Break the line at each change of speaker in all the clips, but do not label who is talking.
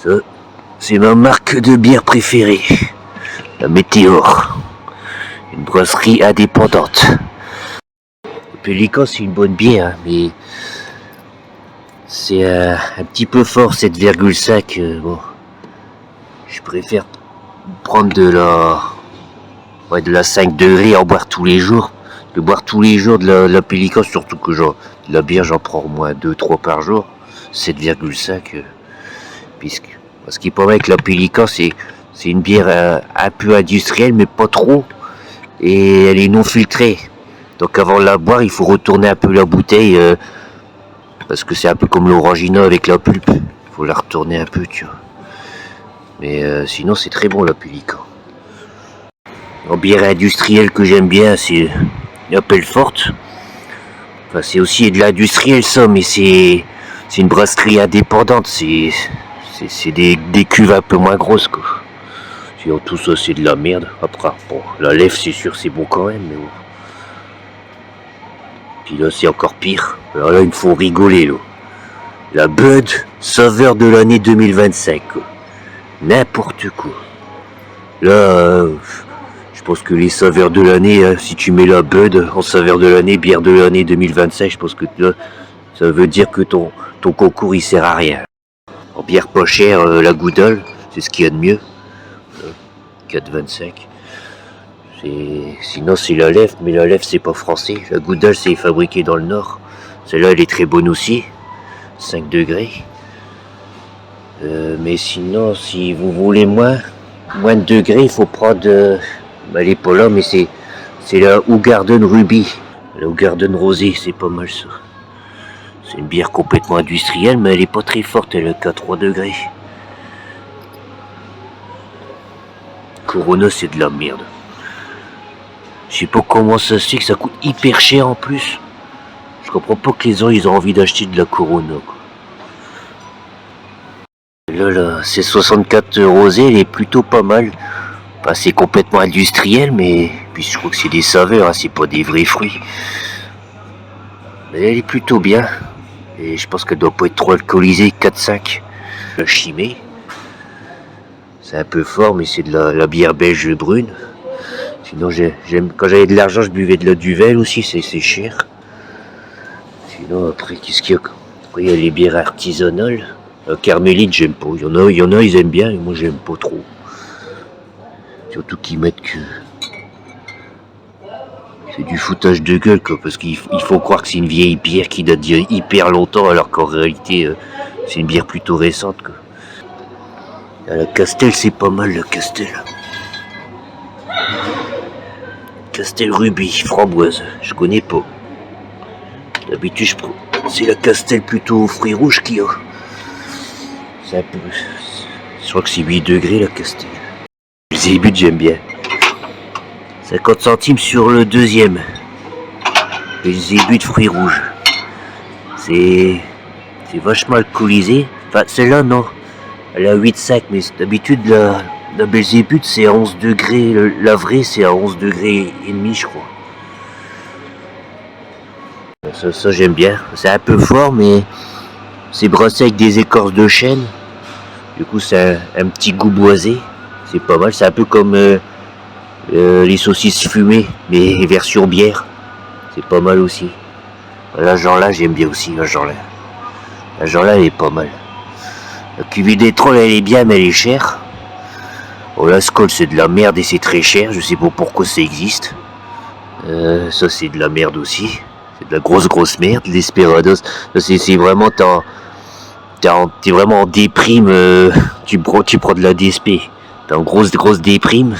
Ça, c'est ma marque de bière préférée. La Météor. Une brasserie indépendante. Le Pélican, c'est une bonne bière, hein, mais c'est un petit peu fort, 7,5. Bon, je préfère prendre de la 5 degrés, en boire tous les jours. De boire tous les jours de la Pélican, surtout que de la bière, j'en prends au moins 2-3 par jour. 7,5. Parce qu'il paraît que la Pélican, c'est une bière un peu industrielle, mais pas trop. Et elle est non filtrée. Donc avant de la boire, il faut retourner un peu la bouteille. Parce que c'est un peu comme l'Orangina avec la pulpe. Il faut la retourner un peu, tu vois. Mais sinon, c'est très bon la Pélican. En bière industrielle que j'aime bien, c'est Appel Forte. Enfin, c'est aussi de l'industriel ça, mais c'est une brasserie indépendante. C'est des cuves un peu moins grosses, quoi. Sinon, tout ça, c'est de la merde. Après, bon, la lèvre, c'est sûr, c'est bon quand même, mais bon. Puis là, c'est encore pire. Alors là, il me faut rigoler, là. La Bud Saveur de l'année 2025, quoi. N'importe quoi. Là, je pense que les saveurs de l'année, si tu mets la Bud en saveur de l'année, bière de l'année 2025, je pense que là, ça veut dire que ton concours, il sert à rien. En bière pas chère, la Goodall, c'est ce qu'il y a de mieux. 4,25. Sinon c'est la lèvre, mais la lèvre c'est pas français. La Goodall c'est fabriqué dans le nord. Celle-là elle est très bonne aussi. 5 degrés. Mais sinon si vous voulez moins de degrés, il faut prendre... elle est pas là, mais c'est la Hoegaarden Ruby. La Hoegaarden Rosé, c'est pas mal ça. C'est une bière complètement industrielle, mais elle est pas très forte, elle est qu'à 3 degrés. Corona c'est de la merde. Je sais pas comment ça se fait que ça coûte hyper cher en plus. Je comprends pas que les gens ils ont envie d'acheter de la Corona, quoi. Là, c'est 64 rosé, elle est plutôt pas mal. Enfin, c'est complètement industriel, mais puis je crois que c'est des saveurs, hein, c'est pas des vrais fruits. Mais elle est plutôt bien. Et je pense qu'elle doit pas être trop alcoolisée, 4,5. La Chimay. C'est un peu fort, mais c'est de la bière belge brune. Sinon, quand j'avais de l'argent, je buvais de la Duvel aussi, c'est cher. Sinon, après, qu'est-ce qu'il y a? Après, il y a les bières artisanales. Carmélite, j'aime pas. Il y en a, ils aiment bien, et moi, j'aime pas trop. Surtout qu'ils mettent que... C'est du foutage de gueule, quoi, parce qu'il faut croire que c'est une vieille bière qui date d'il y a hyper longtemps, alors qu'en réalité, c'est une bière plutôt récente, quoi. La Castel, c'est pas mal, la Castel. Castel Ruby, framboise, je connais pas. D'habitude, c'est la Castel plutôt aux fruits rouges qu'il y a. C'est un peu... Je crois que c'est 8 degrés, la Castel. Le Zébut, j'aime bien. 50 centimes sur le deuxième. Le Zébut de fruits rouges. C'est vachement alcoolisé. Enfin, celle-là, non. Elle a 8,5, mais d'habitude, la Belzébuth, c'est à 11 degrés. La vraie, c'est à 11 degrés et demi, je crois. Ça j'aime bien. C'est un peu fort, mais c'est brassé avec des écorces de chêne. Du coup, c'est un petit goût boisé. C'est pas mal. C'est un peu comme les saucisses fumées, mais version bière. C'est pas mal aussi. La genre-là, j'aime bien aussi. La genre-là, elle est pas mal. La cuvée des trolls, elle est bien, mais elle est chère. Oh, la Skol, c'est de la merde et c'est très cher. Je sais pas pourquoi ça existe. Ça, c'est de la merde aussi. C'est de la grosse merde. L'Esperados, c'est vraiment... T'es vraiment en déprime. Tu prends de la DSP. T'es en grosse déprime.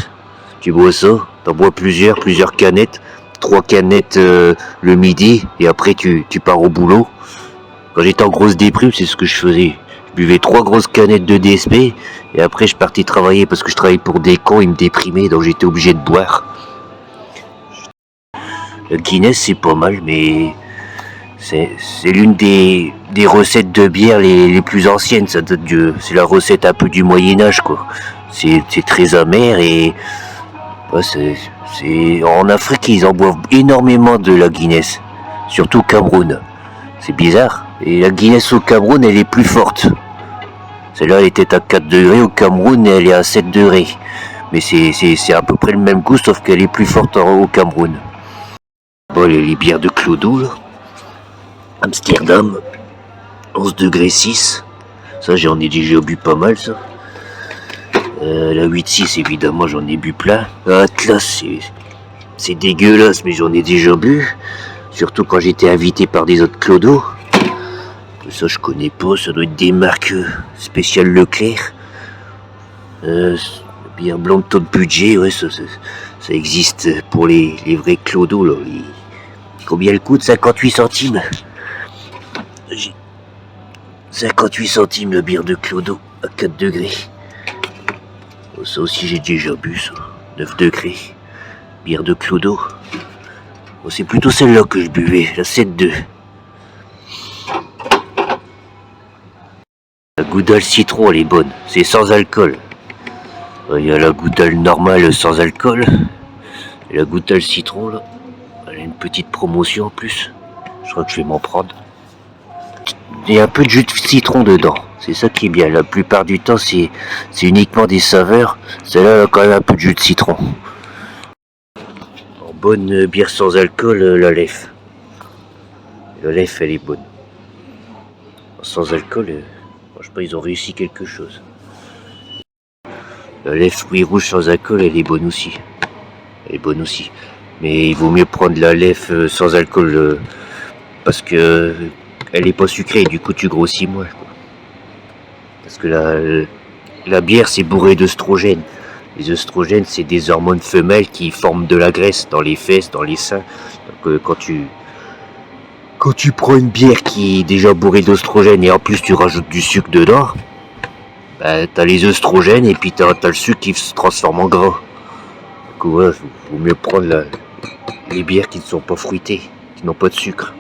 Tu bois ça. T'en bois plusieurs canettes. 3 canettes le midi. Et après, tu pars au boulot. Quand j'étais en grosse déprime, c'est ce que je faisais. Je buvais 3 grosses canettes de DSP et après je partais travailler parce que je travaillais pour des cons, ils me déprimaient, donc j'étais obligé de boire. Le Guinness c'est pas mal, mais c'est l'une des recettes de bière les plus anciennes. Ça date c'est la recette un peu du Moyen-Âge, quoi. C'est très amer et ouais, en Afrique ils en boivent énormément de la Guinness, surtout au Cameroun. C'est bizarre. Et la Guinness au Cameroun elle est plus forte. Celle-là, elle était à 4 degrés au Cameroun et elle est à 7 degrés. Mais c'est à peu près le même goût, sauf qu'elle est plus forte au Cameroun. Bon, les bières de Clodo, là. Amsterdam, 11 degrés 6. Ça, j'en ai déjà bu pas mal, ça. La 8-6, évidemment, j'en ai bu plein. Atlas, c'est dégueulasse, mais j'en ai déjà bu. Surtout quand j'étais invité par des autres Clodo. Ça, je connais pas, ça doit être des marques spéciales Leclerc. Bière blanc de taux de budget, ouais, ça existe pour les vrais Clodo, là. Combien elle coûte? 58 centimes. 58 centimes la bière de Clodo à 4 degrés. Oh, ça aussi j'ai déjà bu, ça. 9 degrés. Bière de Clodo. Oh, c'est plutôt celle-là que je buvais, la 7-2. La Goudal citron, elle est bonne. C'est sans alcool. Il y a la Goudal normale sans alcool. Et la Goudal citron, là. Elle a une petite promotion en plus. Je crois que je vais m'en prendre. Il y a un peu de jus de citron dedans. C'est ça qui est bien. La plupart du temps, c'est uniquement des saveurs. Celle-là, elle a quand même un peu de jus de citron. En bonne bière sans alcool, la Lef. La Lef, elle est bonne. Sans alcool, je sais pas, ils ont réussi quelque chose. La Lef fruits rouges sans alcool, elle est bonne aussi. Elle est bonne aussi. Mais il vaut mieux prendre la Lef sans alcool parce que elle est pas sucrée, du coup tu grossis moins. Parce que la bière, c'est bourré d'œstrogènes. Les œstrogènes, c'est des hormones femelles qui forment de la graisse dans les fesses, dans les seins. Donc quand tu prends une bière qui est déjà bourrée d'œstrogènes et en plus tu rajoutes du sucre dedans, bah, t'as les œstrogènes et puis t'as le sucre qui se transforme en gras. Donc ouais, vaut mieux prendre les bières qui ne sont pas fruitées, qui n'ont pas de sucre.